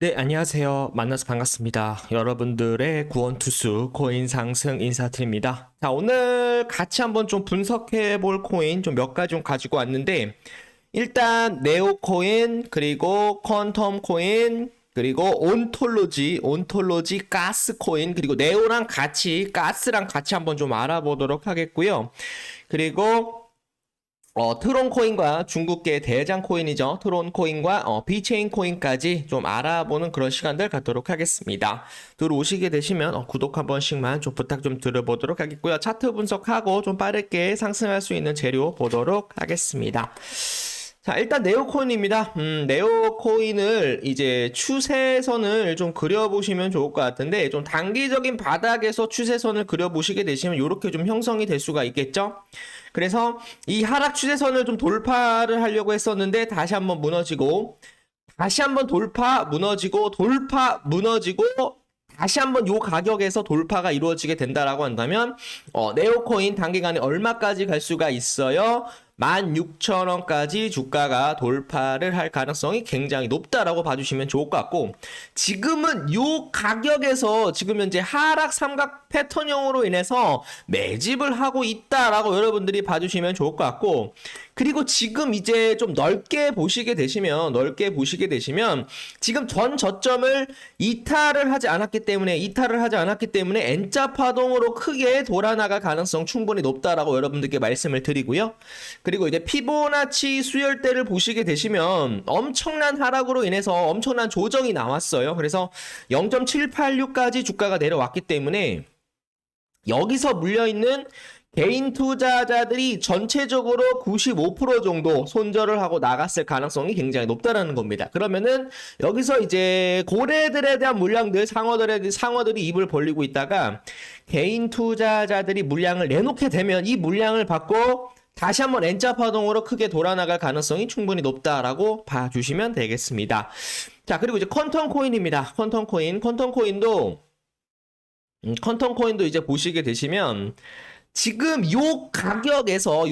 네, 안녕하세요. 만나서 반갑습니다. 여러분들의 구원투수 코인 상승 인사드립니다. 자, 오늘 같이 한번 좀 분석해 볼 코인 좀 몇 가지 좀 가지고 왔는데, 일단 네오 코인, 그리고 퀀텀 코인, 그리고 온톨로지 가스 코인, 그리고 네오랑 같이, 가스랑 같이 한번 좀 알아보도록 하겠고요. 그리고 트론 코인과 중국계 대장 코인이죠. 트론 코인과 비체인 코인까지 좀 알아보는 그런 시간들 갖도록 하겠습니다. 들어오시게 되시면 구독 한 번씩만 좀 부탁 좀 드려보도록 하겠고요. 차트 분석하고 좀 빠르게 상승할 수 있는 재료 보도록 하겠습니다. 자, 일단 네오코인입니다. 네오코인을 이제 추세선을 좀 그려보시면 좋을 것 같은데, 좀 단기적인 바닥에서 추세선을 그려보시게 되시면 이렇게 좀 형성이 될 수가 있겠죠? 그래서 이 하락 추세선을 좀 돌파를 하려고 했었는데, 다시 한번 무너지고, 다시 한번 돌파, 무너지고, 돌파, 무너지고, 다시 한번 요 가격에서 돌파가 이루어지게 된다라고 한다면, 네오코인 단기간에 얼마까지 갈 수가 있어요? 16,000원까지 주가가 돌파를 할 가능성이 굉장히 높다라고 봐주시면 좋을 것 같고, 지금은 요 가격에서 지금 현재 하락 삼각 패턴형으로 인해서 매집을 하고 있다라고 여러분들이 봐주시면 좋을 것 같고, 그리고 지금 이제 좀 넓게 보시게 되시면 지금 전 저점을 이탈을 하지 않았기 때문에 N자 파동으로 크게 돌아나갈 가능성 충분히 높다라고 여러분들께 말씀을 드리고요. 그리고 이제 피보나치 수열대를 보시게 되시면 엄청난 하락으로 인해서 엄청난 조정이 나왔어요. 그래서 0.786까지 주가가 내려왔기 때문에 여기서 물려있는 개인 투자자들이 전체적으로 95% 정도 손절을 하고 나갔을 가능성이 굉장히 높다라는 겁니다. 그러면은 여기서 이제 고래들에 대한 물량들, 상어들이 입을 벌리고 있다가 개인 투자자들이 물량을 내놓게 되면 이 물량을 받고 다시 한번 N자 파동으로 크게 돌아나갈 가능성이 충분히 높다라고 봐주시면 되겠습니다. 자, 그리고 이제 퀀텀 코인입니다. 퀀텀 코인도 이제 보시게 되시면 지금 요 가격에서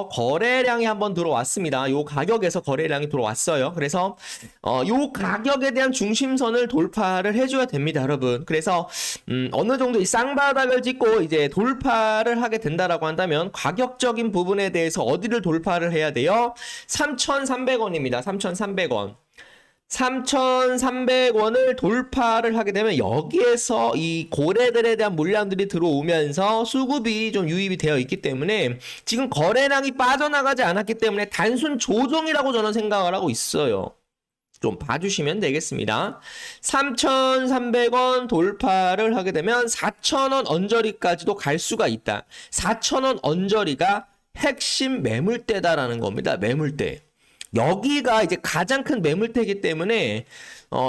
거래량이 한번 들어왔습니다. 요 가격에서 거래량이 들어왔어요. 그래서 요 가격에 대한 중심선을 돌파를 해줘야 됩니다, 여러분. 그래서 어느 정도 이 쌍바닥을 찍고 이제 돌파를 하게 된다라고 한다면 가격적인 부분에 대해서 어디를 돌파를 해야 돼요? 3,300원입니다. 3,300원. 3,300원을 돌파를 하게 되면 여기에서 이 고래들에 대한 물량들이 들어오면서 수급이 좀 유입이 되어 있기 때문에 지금 거래량이 빠져나가지 않았기 때문에 단순 조정이라고 저는 생각을 하고 있어요. 좀 봐주시면 되겠습니다. 3,300원 돌파를 하게 되면 4,000원 언저리까지도 갈 수가 있다. 4,000원 언저리가 핵심 매물대다라는 겁니다. 매물대. 여기가 이제 가장 큰 매물대이기 때문에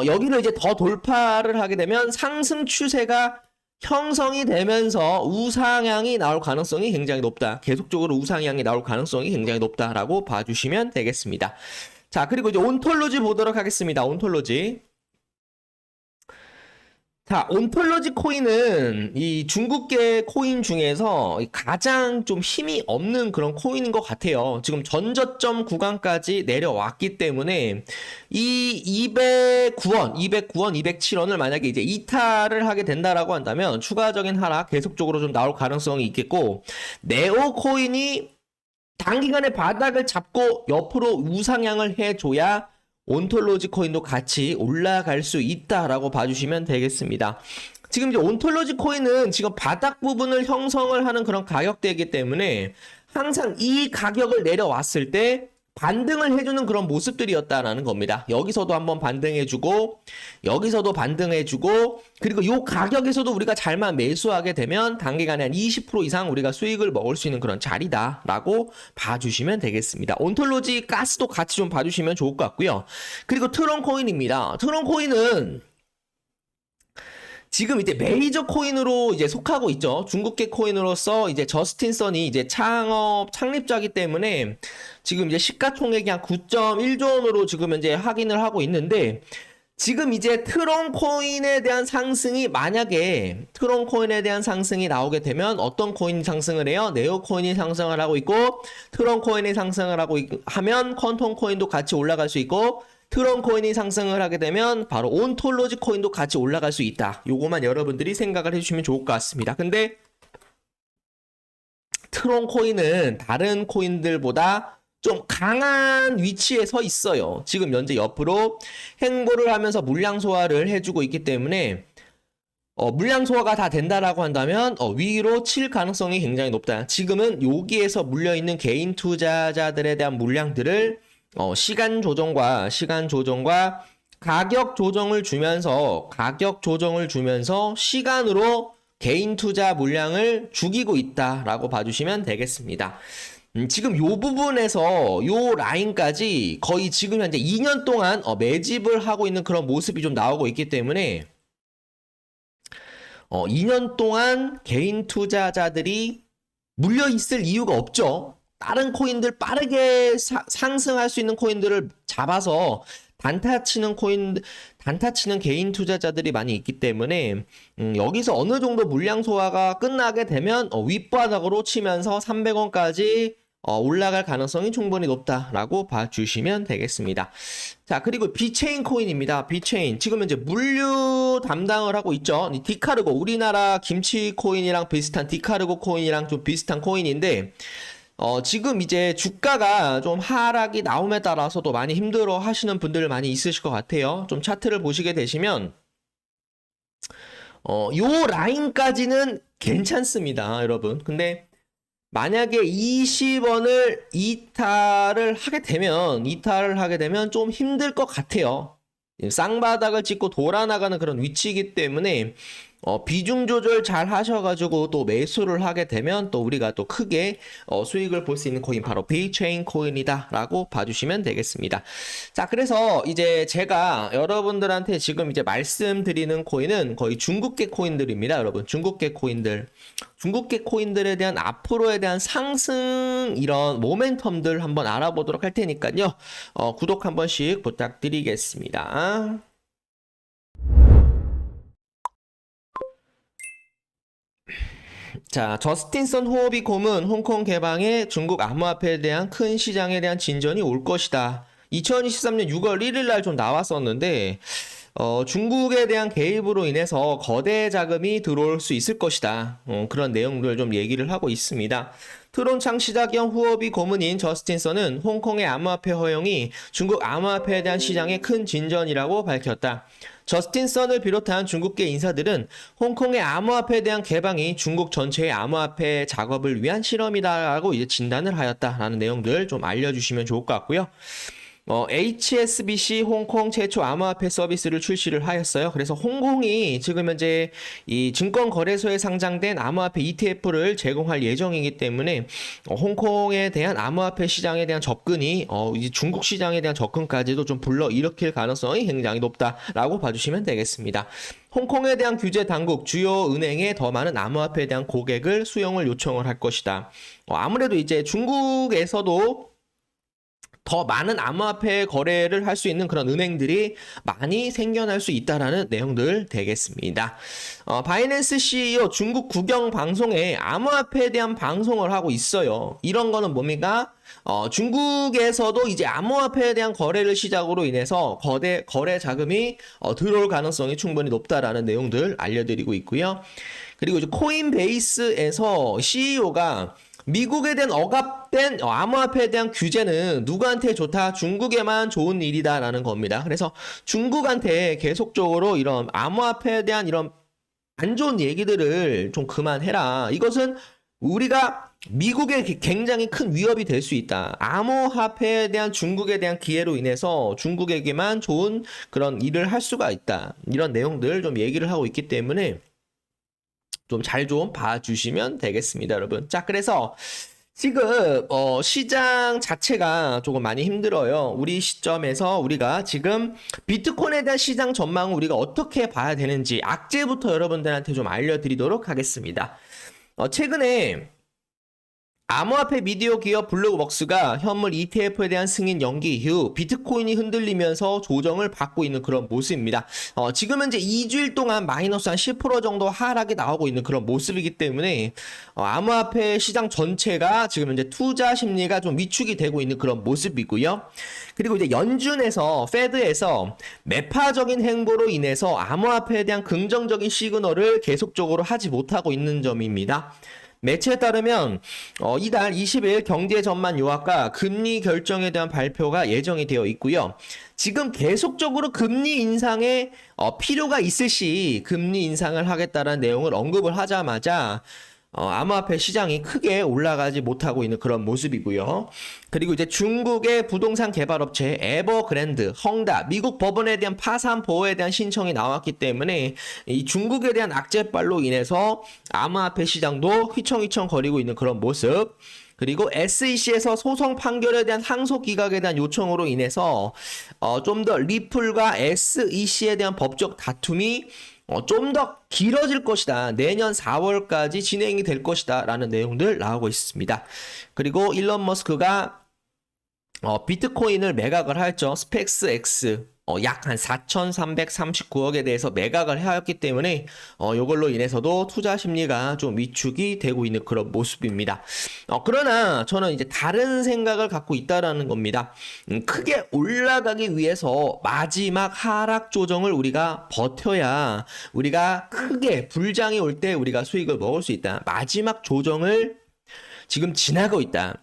여기를 이제 더 돌파를 하게 되면 상승 추세가 형성이 되면서 우상향이 나올 가능성이 굉장히 높다. 계속적으로 우상향이 나올 가능성이 굉장히 높다라고 봐주시면 되겠습니다. 자, 그리고 이제 온톨로지 보도록 하겠습니다. 온톨로지. 자, 온톨로지 코인은 이 중국계 코인 중에서 가장 좀 힘이 없는 그런 코인인 것 같아요. 지금 전저점 구간까지 내려왔기 때문에 이 209원, 207원을 만약에 이제 이탈을 하게 된다라고 한다면 추가적인 하락 계속적으로 좀 나올 가능성이 있겠고, 네오 코인이 단기간에 바닥을 잡고 옆으로 우상향을 해줘야 온톨로지 코인도 같이 올라갈 수 있다라고 봐주시면 되겠습니다. 지금 이제 온톨로지 코인은 지금 바닥 부분을 형성을 하는 그런 가격대이기 때문에 항상 이 가격을 내려왔을 때 반등을 해주는 그런 모습들이었다라는 겁니다. 여기서도 한번 반등해주고, 여기서도 반등해주고, 그리고 이 가격에서도 우리가 잘만 매수하게 되면 단기간에 한 20% 이상 우리가 수익을 먹을 수 있는 그런 자리다라고 봐주시면 되겠습니다. 온톨로지 가스도 같이 좀 봐주시면 좋을 것 같고요. 그리고 트론 코인입니다. 트론 코인은 지금 이제 메이저 코인으로 이제 속하고 있죠. 중국계 코인으로서 이제 저스틴 선이 이제 창립자이기 때문에 지금 이제 시가총액이 한 9.1조 원으로 지금 현재 확인을 하고 있는데, 지금 이제 트론 코인에 대한 상승이 나오게 되면 어떤 코인이 상승을 해요? 네오 코인이 상승을 하고 있고, 트론 코인이 상승을 하면 퀀텀 코인도 같이 올라갈 수 있고, 트론 코인이 상승을 하게 되면 바로 온톨로지 코인도 같이 올라갈 수 있다. 요거만 여러분들이 생각을 해주시면 좋을 것 같습니다. 근데 트론 코인은 다른 코인들보다 좀 강한 위치에 서 있어요. 지금 현재 옆으로 행보를 하면서 물량 소화를 해주고 있기 때문에 물량 소화가 다 된다라고 한다면 위로 칠 가능성이 굉장히 높다. 지금은 여기에서 물려있는 개인 투자자들에 대한 물량들을 시간 조정과 가격 조정을 주면서 시간으로 개인 투자 물량을 죽이고 있다라고 봐주시면 되겠습니다. 지금 요 부분에서 요 라인까지 거의 지금 현재 2년 동안 매집을 하고 있는 그런 모습이 좀 나오고 있기 때문에 2년 동안 개인 투자자들이 물려 있을 이유가 없죠. 다른 코인들 빠르게 상승할 수 있는 코인들을 잡아서 단타 치는 개인 투자자들이 많이 있기 때문에 여기서 어느 정도 물량 소화가 끝나게 되면 윗바닥으로 치면서 300원까지 올라갈 가능성이 충분히 높다라고 봐주시면 되겠습니다. 자, 그리고 비체인 코인입니다. 비체인. 지금 현재 물류 담당을 하고 있죠. 디카르고, 우리나라 김치 코인이랑 비슷한 디카르고 코인이랑 좀 비슷한 코인인데, 지금 이제 주가가 좀 하락이 나옴에 따라서도 많이 힘들어 하시는 분들 많이 있으실 것 같아요. 좀 차트를 보시게 되시면, 요 라인까지는 괜찮습니다, 여러분. 근데, 만약에 20원을 이탈을 하게 되면 좀 힘들 것 같아요. 쌍바닥을 찍고 돌아나가는 그런 위치이기 때문에 비중 조절 잘 하셔가지고 또 매수를 하게 되면 또 우리가 또 크게 수익을 볼 수 있는 코인 바로 비체인 코인이다 라고 봐주시면 되겠습니다. 자, 그래서 이제 제가 여러분들한테 지금 이제 말씀드리는 코인은 거의 중국계 코인들입니다. 여러분, 중국계 코인들에 대한 앞으로에 대한 상승 이런 모멘텀들 한번 알아보도록 할 테니까요. 구독 한 번씩 부탁드리겠습니다. 자, 저스틴선 호흡이 고문 홍콩 개방에 중국 암호화폐에 대한 큰 시장에 대한 진전이 올 것이다. 2023년 6월 1일 날 좀 나왔었는데 중국에 대한 개입으로 인해서 거대 자금이 들어올 수 있을 것이다. 그런 내용들 좀 얘기를 하고 있습니다. 트론창 시작형 후업이 고문인 저스틴선은 홍콩의 암호화폐 허용이 중국 암호화폐에 대한 시장의 큰 진전이라고 밝혔다. 저스틴선을 비롯한 중국계 인사들은 홍콩의 암호화폐에 대한 개방이 중국 전체의 암호화폐 작업을 위한 실험이다라고 이제 진단을 하였다라는 내용들 좀 알려주시면 좋을 것 같고요. HSBC 홍콩 최초 암호화폐 서비스를 출시를 하였어요. 그래서 홍콩이 지금 현재 이 증권거래소에 상장된 암호화폐 ETF를 제공할 예정이기 때문에 홍콩에 대한 암호화폐 시장에 대한 접근이 이제 중국 시장에 대한 접근까지도 좀 불러일으킬 가능성이 굉장히 높다라고 봐주시면 되겠습니다. 홍콩에 대한 규제 당국, 주요 은행에 더 많은 암호화폐에 대한 고객을 수용을 요청을 할 것이다. 아무래도 이제 중국에서도 더 많은 암호화폐 거래를 할 수 있는 그런 은행들이 많이 생겨날 수 있다라는 내용들 되겠습니다. 바이낸스 CEO 중국 국영 방송에 암호화폐에 대한 방송을 하고 있어요. 이런 거는 뭡니까? 중국에서도 이제 암호화폐에 대한 거래를 시작으로 인해서 거래 자금이 들어올 가능성이 충분히 높다라는 내용들 알려드리고 있고요. 그리고 이제 코인베이스에서 CEO가 미국에 대한 억압된 암호화폐에 대한 규제는 누구한테 좋다? 중국에만 좋은 일이다라는 겁니다. 그래서 중국한테 계속적으로 이런 암호화폐에 대한 이런 안 좋은 얘기들을 좀 그만해라. 이것은 우리가 미국에 굉장히 큰 위협이 될 수 있다. 암호화폐에 대한 중국에 대한 기회로 인해서 중국에게만 좋은 그런 일을 할 수가 있다. 이런 내용들 좀 얘기를 하고 있기 때문에 좀 잘 좀 봐주시면 되겠습니다, 여러분. 자, 그래서 지금 시장 자체가 조금 많이 힘들어요. 우리 시점에서 우리가 지금 비트코인에 대한 시장 전망을 우리가 어떻게 봐야 되는지 악재부터 여러분들한테 좀 알려드리도록 하겠습니다. 최근에 암호화폐 미디어 기업 블록웍스가 현물 ETF에 대한 승인 연기 이후 비트코인이 흔들리면서 조정을 받고 있는 그런 모습입니다. 지금 현재 2주일 동안 마이너스 한 10% 정도 하락이 나오고 있는 그런 모습이기 때문에 암호화폐 시장 전체가 지금 현재 투자 심리가 좀 위축이 되고 있는 그런 모습이고요. 그리고 이제 연준에서 페드에서 매파적인 행보로 인해서 암호화폐에 대한 긍정적인 시그널을 계속적으로 하지 못하고 있는 점입니다. 매체에 따르면 이달 20일 경제 전망 요약과 금리 결정에 대한 발표가 예정이 되어 있고요. 지금 계속적으로 금리 인상에 필요가 있을 시 금리 인상을 하겠다는 내용을 언급을 하자마자 암호화폐 시장이 크게 올라가지 못하고 있는 그런 모습이고요. 그리고 이제 중국의 부동산 개발업체 에버그랜드, 헝다, 미국 법원에 대한 파산 보호에 대한 신청이 나왔기 때문에 이 중국에 대한 악재빨로 인해서 암호화폐 시장도 휘청휘청 거리고 있는 그런 모습. 그리고 SEC에서 소송 판결에 대한 상속 기각에 대한 요청으로 인해서 좀 더 리플과 SEC에 대한 법적 다툼이 좀 더 길어질 것이다. 내년 4월까지 진행이 될 것이다. 라는 내용들 나오고 있습니다. 그리고 일론 머스크가 비트코인을 매각을 하였죠. 스펙스 X 약 한 4,339억에 대해서 매각을 하였기 때문에 이걸로 인해서도 투자 심리가 좀 위축이 되고 있는 그런 모습입니다. 그러나 저는 이제 다른 생각을 갖고 있다라는 겁니다. 크게 올라가기 위해서 마지막 하락 조정을 우리가 버텨야 우리가 크게 불장이 올 때 우리가 수익을 먹을 수 있다. 마지막 조정을 지금 지나고 있다.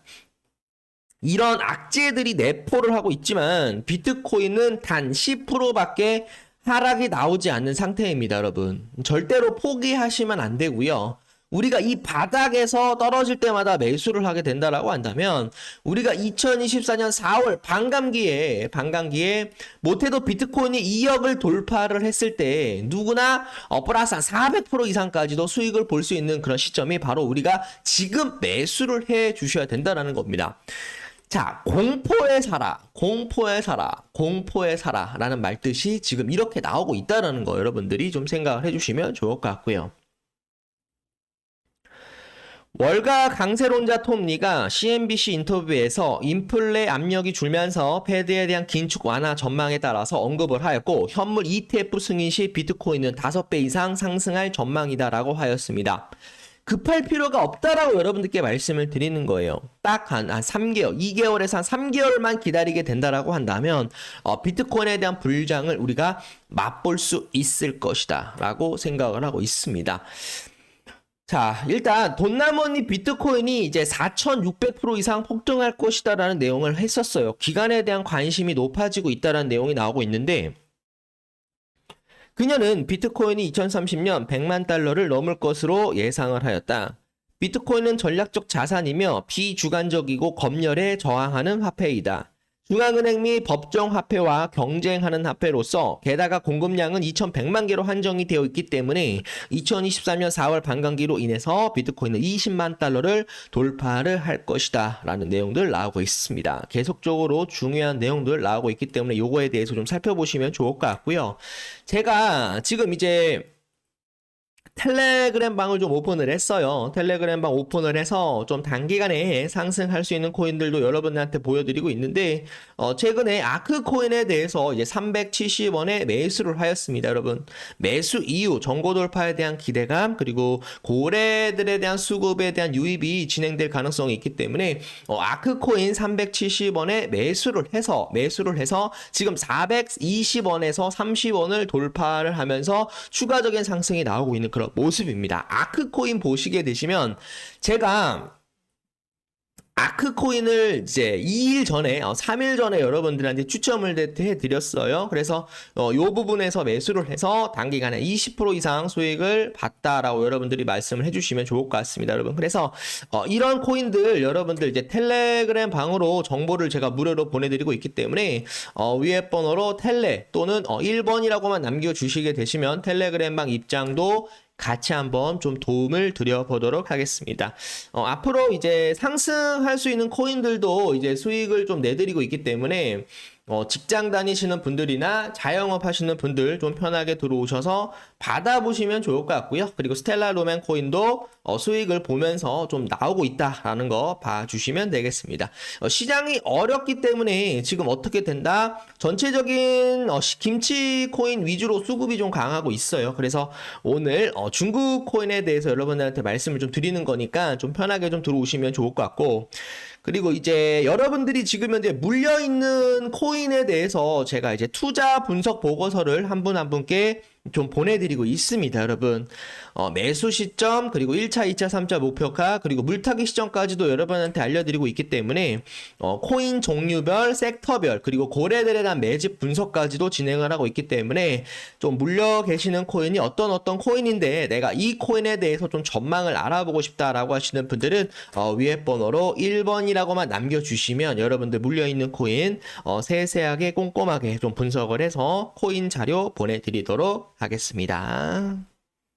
이런 악재들이 내포를 하고 있지만 비트코인은 단 10%밖에 하락이 나오지 않는 상태입니다, 여러분. 절대로 포기하시면 안 되고요. 우리가 이 바닥에서 떨어질 때마다 매수를 하게 된다라고 한다면 우리가 2024년 4월 반감기에 못해도 비트코인이 2억을 돌파를 했을 때 누구나 플러스 한 400% 이상까지도 수익을 볼 수 있는 그런 시점이 바로 우리가 지금 매수를 해 주셔야 된다라는 겁니다. 자, 공포에 살아 라는 말뜻이 지금 이렇게 나오고 있다라는 거 여러분들이 좀 생각을 해주시면 좋을 것 같고요. 월가 강세론자 톰 리가 CNBC 인터뷰에서 인플레 압력이 줄면서 패드에 대한 긴축 완화 전망에 따라서 언급을 하였고 현물 ETF 승인 시 비트코인은 5배 이상 상승할 전망이다라고 하였습니다. 급할 필요가 없다라고 여러분들께 말씀을 드리는 거예요. 딱 한 3개월, 2개월에서 한 3개월만 기다리게 된다라고 한다면 비트코인에 대한 불장을 우리가 맛볼 수 있을 것이다 라고 생각을 하고 있습니다. 자, 일단 돈나머니 비트코인이 이제 4,600% 이상 폭등할 것이다 라는 내용을 했었어요. 기간에 대한 관심이 높아지고 있다는 내용이 나오고 있는데 그녀는 비트코인이 2030년 100만 달러를 넘을 것으로 예상을 하였다. 비트코인은 전략적 자산이며 비주관적이고 검열에 저항하는 화폐이다. 중앙은행 및 법정 화폐와 경쟁하는 화폐로서 게다가 공급량은 2,100만 개로 한정이 되어 있기 때문에 2023년 4월 반감기로 인해서 비트코인은 20만 달러를 돌파를 할 것이다 라는 내용들 나오고 있습니다. 계속적으로 중요한 내용들 나오고 있기 때문에 요거에 대해서 좀 살펴보시면 좋을 것 같고요. 제가 지금 이제 텔레그램 방을 좀 오픈을 했어요. 텔레그램 방 오픈을 해서 좀 단기간에 상승할 수 있는 코인들도 여러분들한테 보여드리고 있는데 최근에 아크코인에 대해서 이제 370원에 매수를 하였습니다. 여러분 매수 이후 전고 돌파에 대한 기대감 그리고 고래들에 대한 수급에 대한 유입이 진행될 가능성이 있기 때문에 아크코인 370원에 매수를 해서 지금 420원에서 30원을 돌파를 하면서 추가적인 상승이 나오고 있는 그런 모습입니다. 아크코인 보시게 되시면 제가 아크코인을 이제 2일 전에 3일 전에 여러분들한테 추첨을 해드렸어요. 그래서 요 부분에서 매수를 해서 단기간에 20% 이상 수익을 봤다라고 여러분들이 말씀을 해주시면 좋을 것 같습니다, 여러분. 그래서 이런 코인들 여러분들 이제 텔레그램 방으로 정보를 제가 무료로 보내드리고 있기 때문에 위에 번호로 텔레 또는 1번이라고만 남겨주시게 되시면 텔레그램 방 입장도 같이 한번 좀 도움을 드려보도록 하겠습니다. 앞으로 이제 상승할 수 있는 코인들도 이제 수익을 좀 내드리고 있기 때문에 직장 다니시는 분들이나 자영업 하시는 분들 좀 편하게 들어오셔서 받아보시면 좋을 것 같고요. 그리고 스텔라 로맨 코인도 수익을 보면서 좀 나오고 있다라는 거 봐주시면 되겠습니다. 시장이 어렵기 때문에 지금 어떻게 된다? 전체적인 김치 코인 위주로 수급이 좀 강하고 있어요. 그래서 오늘 중국 코인에 대해서 여러분들한테 말씀을 좀 드리는 거니까 좀 편하게 좀 들어오시면 좋을 것 같고, 그리고 이제 여러분들이 지금 현재 물려있는 코인에 대해서 제가 이제 투자 분석 보고서를 한 분 한 분께 좀 보내드리고 있습니다, 여러분. 매수 시점, 그리고 1차, 2차, 3차 목표가, 그리고 물타기 시점까지도 여러분한테 알려드리고 있기 때문에, 코인 종류별, 섹터별, 그리고 고래들에 대한 매집 분석까지도 진행을 하고 있기 때문에, 좀 물려 계시는 코인이 어떤 코인인데, 내가 이 코인에 대해서 좀 전망을 알아보고 싶다라고 하시는 분들은, 위에 번호로 1번이라고만 남겨주시면, 여러분들 물려있는 코인, 세세하게 꼼꼼하게 좀 분석을 해서 코인 자료 보내드리도록 하겠습니다.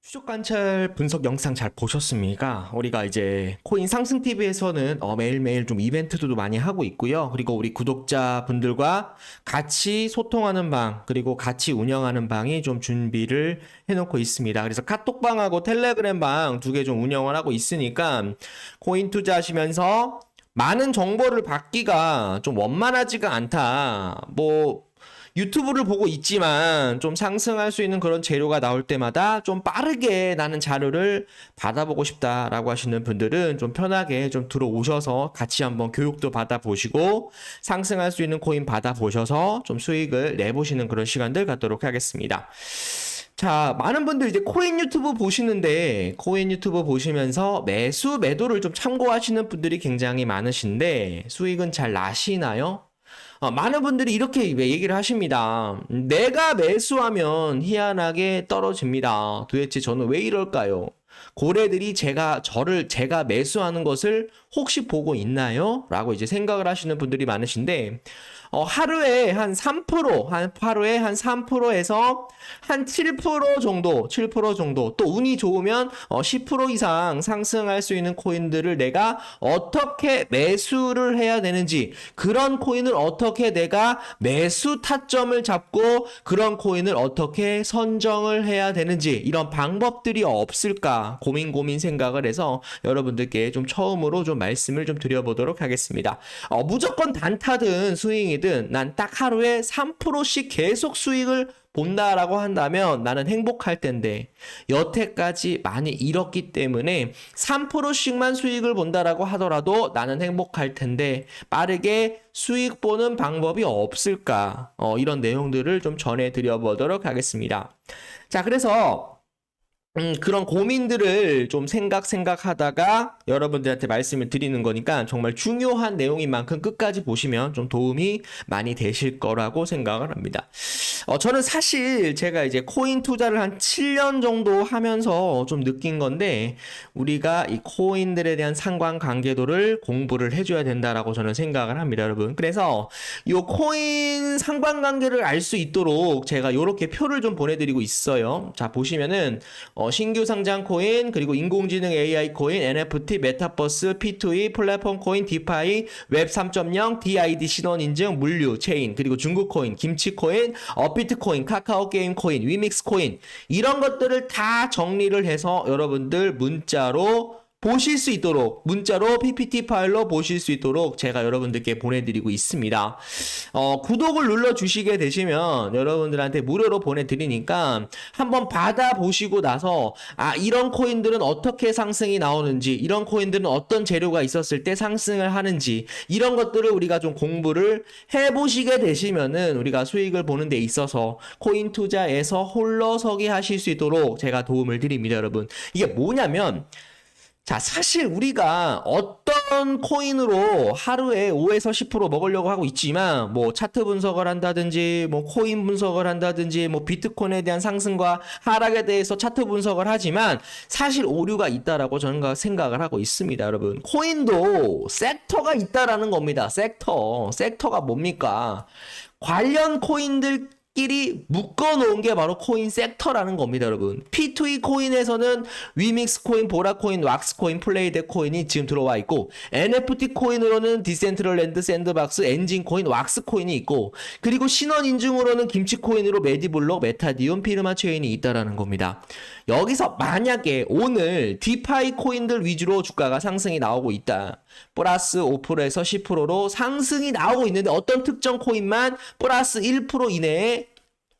추적 관찰 분석 영상 잘 보셨습니까? 우리가 이제 코인 상승 TV에서는 매일매일 좀 이벤트도 많이 하고 있고요. 그리고 우리 구독자분들과 같이 소통하는 방, 그리고 같이 운영하는 방이 좀 준비를 해놓고 있습니다. 그래서 카톡방하고 텔레그램 방 두 개 좀 운영을 하고 있으니까 코인 투자하시면서 많은 정보를 받기가 좀 원만하지가 않다. 유튜브를 보고 있지만 좀 상승할 수 있는 그런 재료가 나올 때마다 좀 빠르게 나는 자료를 받아보고 싶다라고 하시는 분들은 좀 편하게 좀 들어오셔서 같이 한번 교육도 받아보시고 상승할 수 있는 코인 받아보셔서 좀 수익을 내보시는 그런 시간들 갖도록 하겠습니다. 자, 많은 분들 이제 코인 유튜브 보시는데, 코인 유튜브 보시면서 매수, 매도를 좀 참고하시는 분들이 굉장히 많으신데, 수익은 잘 나시나요? 많은 분들이 이렇게 얘기를 하십니다. 내가 매수하면 희한하게 떨어집니다. 도대체 저는 왜 이럴까요? 고래들이 제가 매수하는 것을 혹시 보고 있나요? 라고 이제 생각을 하시는 분들이 많으신데, 하루에 한 3%에서 한 7% 정도, 또 운이 좋으면 10% 이상 상승할 수 있는 코인들을 내가 어떻게 매수를 해야 되는지, 그런 코인을 어떻게 내가 매수 타점을 잡고 그런 코인을 어떻게 선정을 해야 되는지, 이런 방법들이 없을까 고민 생각을 해서 여러분들께 좀 처음으로 좀 말씀을 좀 드려보도록 하겠습니다. 무조건 단타든 스윙이든 난 딱 하루에 3%씩 계속 수익을 본다라고 한다면 나는 행복할 텐데, 여태까지 많이 잃었기 때문에 3%씩만 수익을 본다라고 하더라도 나는 행복할 텐데 빠르게 수익 보는 방법이 없을까? 이런 내용들을 좀 전해드려 보도록 하겠습니다. 자, 그래서 그런 고민들을 좀 생각하다가 여러분들한테 말씀을 드리는 거니까 정말 중요한 내용인 만큼 끝까지 보시면 좀 도움이 많이 되실 거라고 생각을 합니다. 저는 사실 제가 이제 코인 투자를 한 7년 정도 하면서 좀 느낀 건데, 우리가 이 코인들에 대한 상관관계도를 공부를 해줘야 된다라고 저는 생각을 합니다, 여러분. 그래서 이 코인 상관관계를 알 수 있도록 제가 이렇게 표를 좀 보내드리고 있어요. 자, 보시면은 신규 상장 코인, 그리고 인공지능 AI 코인, NFT, 메타버스, P2E, 플랫폼 코인, 디파이, 웹 3.0, DID 신원 인증, 물류, 체인, 그리고 중국 코인, 김치 코인, 업비트 코인, 카카오 게임 코인, 위믹스 코인, 이런 것들을 다 정리를 해서 여러분들 문자로 보실 수 있도록, 문자로 PPT 파일로 보실 수 있도록 제가 여러분들께 보내드리고 있습니다. 구독을 눌러주시게 되시면 여러분들한테 무료로 보내드리니까 한번 받아보시고 나서, 이런 코인들은 어떻게 상승이 나오는지, 이런 코인들은 어떤 재료가 있었을 때 상승을 하는지, 이런 것들을 우리가 좀 공부를 해보시게 되시면은 우리가 수익을 보는 데 있어서 코인 투자에서 홀로서기 하실 수 있도록 제가 도움을 드립니다, 여러분. 이게 뭐냐면, 자, 사실 우리가 어떤 코인으로 하루에 5에서 10% 먹으려고 하고 있지만, 차트 분석을 한다든지, 코인 분석을 한다든지, 비트코인에 대한 상승과 하락에 대해서 차트 분석을 하지만, 사실 오류가 있다라고 저는 생각을 하고 있습니다, 여러분. 코인도 섹터가 있다라는 겁니다. 섹터가 뭡니까? 관련 코인들 끼리 묶어놓은 게 바로 코인 섹터라는 겁니다, 여러분. P2E 코인에서는 위믹스 코인, 보라 코인, 왁스 코인, 플레이덱 코인이 지금 들어와 있고, NFT 코인으로는 디센트럴랜드, 샌드박스, 엔진 코인, 왁스 코인이 있고, 그리고 신원 인증으로는 김치 코인으로 메디블록, 메타디움, 피르마 체인이 있다라는 겁니다. 여기서 만약에 오늘 디파이 코인들 위주로 주가가 상승이 나오고 있다. 플러스 5%에서 10%로 상승이 나오고 있는데 어떤 특정 코인만 플러스 1% 이내에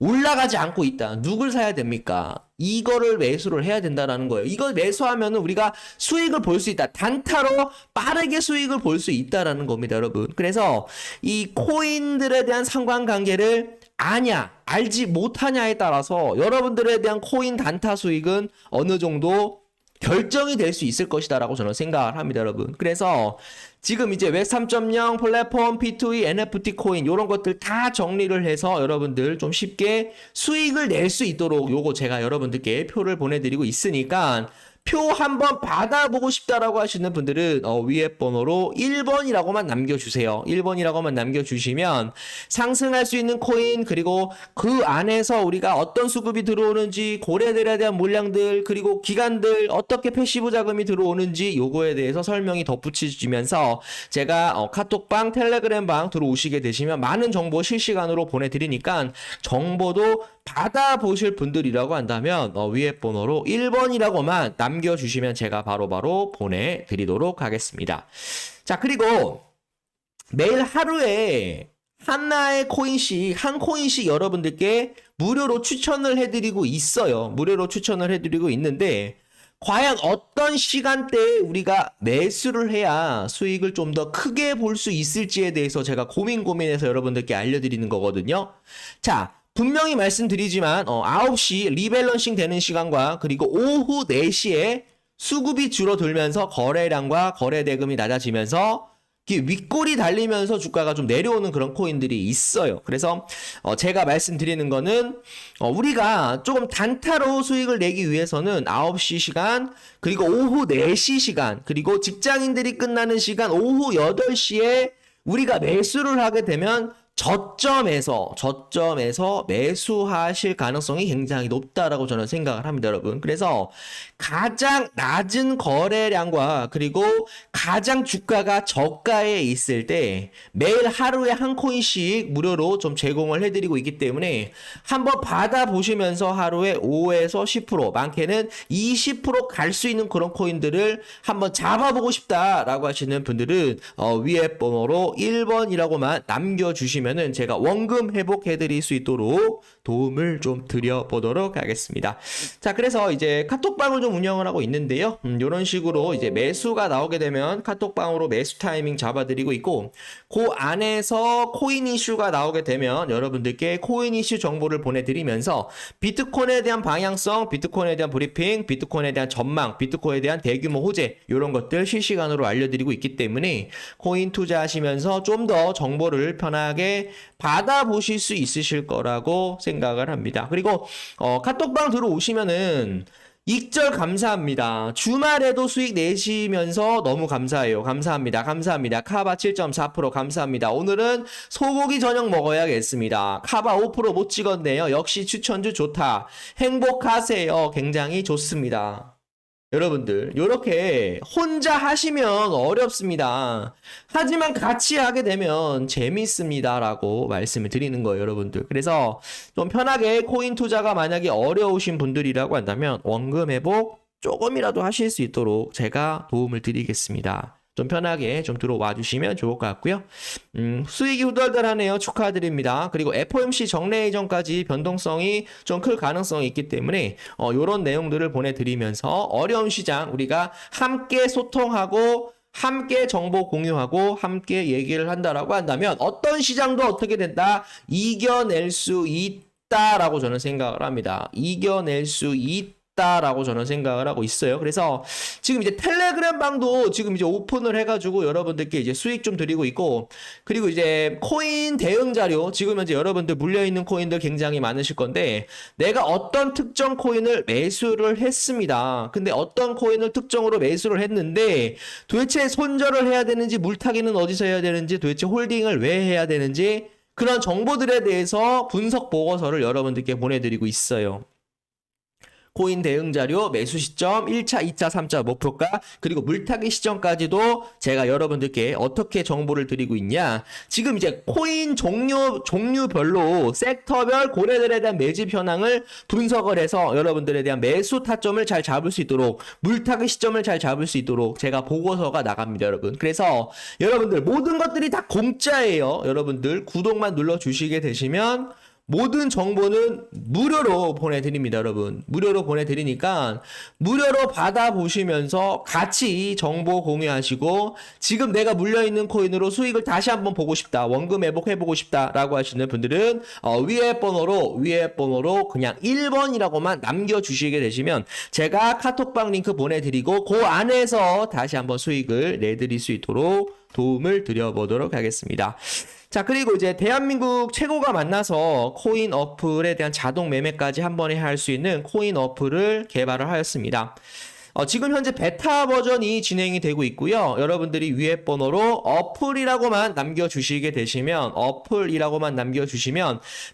올라가지 않고 있다. 누굴 사야 됩니까? 이거를 매수를 해야 된다는 거예요. 이걸 매수하면 우리가 수익을 볼 수 있다. 단타로 빠르게 수익을 볼 수 있다라는 겁니다, 여러분. 그래서 이 코인들에 대한 상관관계를 아냐, 알지 못하냐에 따라서 여러분들에 대한 코인 단타 수익은 어느 정도 결정이 될 수 있을 것이다라고 저는 생각을 합니다, 여러분. 그래서 지금 이제 웹 3.0 플랫폼, P2E, NFT 코인 이런 것들 다 정리를 해서 여러분들 좀 쉽게 수익을 낼 수 있도록 요거 제가 여러분들께 표를 보내드리고 있으니까 표 한번 받아보고 싶다라고 하시는 분들은 위에 번호로 1번이라고만 남겨주세요. 1번이라고만 남겨주시면 상승할 수 있는 코인, 그리고 그 안에서 우리가 어떤 수급이 들어오는지, 고래들에 대한 물량들, 그리고 기간들, 어떻게 패시브 자금이 들어오는지 요거에 대해서 설명이 덧붙여지면서 제가 카톡방, 텔레그램방 들어오시게 되시면 많은 정보 실시간으로 보내드리니까 정보도 받아보실 분들이라고 한다면 위에 번호로 1번이라고만 남겨주시면 제가 바로바로 보내드리도록 하겠습니다. 자, 그리고 매일 하루에 하나의 코인씩, 한 코인씩 여러분들께 무료로 추천을 해드리고 있어요. 무료로 추천을 해드리고 있는데 과연 어떤 시간대에 우리가 매수를 해야 수익을 좀 더 크게 볼 수 있을지에 대해서 제가 고민해서 여러분들께 알려드리는 거거든요. 자, 분명히 말씀드리지만 9시 리밸런싱 되는 시간과 그리고 오후 4시에 수급이 줄어들면서 거래량과 거래 대금이 낮아지면서 윗골이 달리면서 주가가 좀 내려오는 그런 코인들이 있어요. 그래서 제가 말씀드리는 거는 우리가 조금 단타로 수익을 내기 위해서는 9시 시간, 그리고 오후 4시 시간, 그리고 직장인들이 끝나는 시간 오후 8시에 우리가 매수를 하게 되면 저점에서 매수하실 가능성이 굉장히 높다라고 저는 생각을 합니다, 여러분. 그래서 가장 낮은 거래량과 그리고 가장 주가가 저가에 있을 때 매일 하루에 한 코인씩 무료로 좀 제공을 해드리고 있기 때문에 한번 받아보시면서 하루에 5에서 10%, 많게는 20% 갈 수 있는 그런 코인들을 한번 잡아보고 싶다라고 하시는 분들은 위에 번호로 1번이라고만 남겨주시면 제가 원금 회복해드릴 수 있도록 도움을 좀 드려보도록 하겠습니다. 자, 그래서 이제 카톡방을 좀 운영을 하고 있는데요. 이런 식으로 이제 매수가 나오게 되면 카톡방으로 매수 타이밍 잡아드리고 있고, 그 안에서 코인 이슈가 나오게 되면 여러분들께 코인 이슈 정보를 보내드리면서 비트코인에 대한 방향성, 비트코인에 대한 브리핑, 비트코인에 대한 전망, 비트코인에 대한 대규모 호재 이런 것들 실시간으로 알려드리고 있기 때문에 코인 투자하시면서 좀 더 정보를 편하게 받아보실 수 있으실 거라고 생각을 합니다. 그리고 카톡방 들어오시면은 익절 감사합니다. 주말에도 수익 내시면서 너무 감사해요. 감사합니다. 감사합니다. 카바 7.4% 감사합니다. 오늘은 소고기 저녁 먹어야겠습니다. 카바 5% 못 찍었네요. 역시 추천주 좋다. 행복하세요. 굉장히 좋습니다. 여러분들 이렇게 혼자 하시면 어렵습니다. 하지만 같이 하게 되면 재밌습니다 라고 말씀을 드리는 거예요, 여러분들. 그래서 좀 편하게 코인 투자가 만약에 어려우신 분들이라고 한다면 원금 회복 조금이라도 하실 수 있도록 제가 도움을 드리겠습니다. 좀 편하게 좀 들어와 주시면 좋을 것 같고요. 수익이 후덜덜하네요. 축하드립니다. 그리고 FOMC 정례 이전까지 변동성이 좀 클 가능성이 있기 때문에 이런 내용들을 보내드리면서 어려운 시장 우리가 함께 소통하고 함께 정보 공유하고 함께 얘기를 한다라고 한다면 어떤 시장도 어떻게 된다? 이겨낼 수 있다라고 저는 생각을 합니다. 이겨낼 수 있다라고 저는 생각을 하고 있어요. 그래서 지금 이제 텔레그램 방도 지금 이제 오픈을 해가지고 여러분들께 이제 수익 좀 드리고 있고, 그리고 이제 코인 대응 자료 지금 현재 여러분들 물려있는 코인들 굉장히 많으실 건데 내가 어떤 특정 코인을 매수를 했습니다. 근데 어떤 코인을 특정으로 매수를 했는데 도대체 손절을 해야 되는지 물타기는 어디서 해야 되는지 도대체 홀딩을 왜 해야 되는지 그런 정보들에 대해서 분석 보고서를 여러분들께 보내드리고 있어요. 코인 대응 자료, 매수 시점, 1차, 2차, 3차 목표가, 그리고 물타기 시점까지도 제가 여러분들께 어떻게 정보를 드리고 있냐. 지금 이제 코인 종류별로 섹터별 고래들에 대한 매집 현황을 분석을 해서 여러분들에 대한 매수 타점을 잘 잡을 수 있도록, 물타기 시점을 잘 잡을 수 있도록 제가 보고서가 나갑니다, 여러분. 그래서 여러분들 모든 것들이 다 공짜예요. 여러분들 구독만 눌러주시게 되시면 모든 정보는 무료로 보내드립니다, 여러분. 무료로 보내드리니까 무료로 받아보시면서 같이 정보 공유하시고, 지금 내가 물려있는 코인으로 수익을 다시 한번 보고 싶다, 원금 회복해보고 싶다라고 하시는 분들은 위에 번호로 그냥 1번이라고만 남겨주시게 되시면 제가 카톡방 링크 보내드리고 그 안에서 다시 한번 수익을 내드릴 수 있도록 도움을 드려보도록 하겠습니다. 자, 그리고 이제 대한민국 최고가 만나서 코인 어플에 대한 자동 매매까지 한 번에 할 수 있는 코인 어플을 개발을 하였습니다. 지금 현재 베타 버전이 진행이 되고 있고요. 여러분들이 위에 번호로 어플이라고만 남겨주시게 되시면,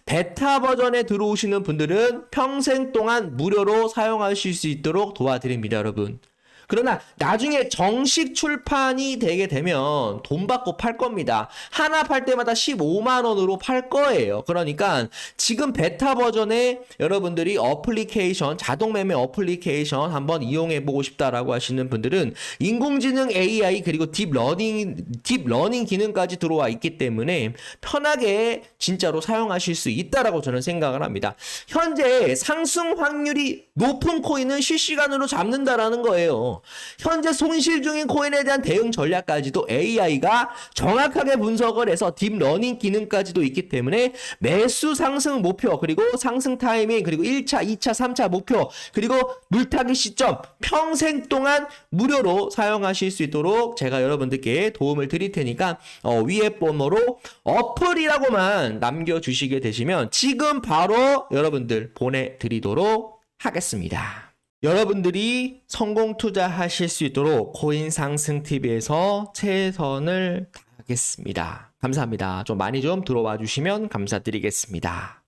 베타 버전에 들어오시는 분들은 평생 동안 무료로 사용하실 수 있도록 도와드립니다, 여러분. 그러나 나중에 정식 출판이 되게 되면 돈 받고 팔 겁니다. 하나 팔 때마다 15만 원으로 팔 거예요. 그러니까 지금 베타 버전에 여러분들이 어플리케이션, 자동 매매 어플리케이션 한번 이용해 보고 싶다라고 하시는 분들은 인공지능 AI 그리고 딥러닝 기능까지 들어와 있기 때문에 편하게 진짜로 사용하실 수 있다라고 저는 생각을 합니다. 현재 상승 확률이 높은 코인은 실시간으로 잡는다라는 거예요. 현재 손실 중인 코인에 대한 대응 전략까지도 AI가 정확하게 분석을 해서 딥러닝 기능까지도 있기 때문에 매수 상승 목표, 그리고 상승 타이밍, 그리고 1차, 2차, 3차 목표, 그리고 물타기 시점 평생 동안 무료로 사용하실 수 있도록 제가 여러분들께 도움을 드릴 테니까 위에 번호로 어플이라고만 남겨주시게 되시면 지금 바로 여러분들 보내드리도록 하겠습니다. 여러분들이 성공 투자하실 수 있도록 코인 상승 TV에서 최선을 다하겠습니다. 감사합니다. 좀 많이 좀 들어와 주시면 감사드리겠습니다.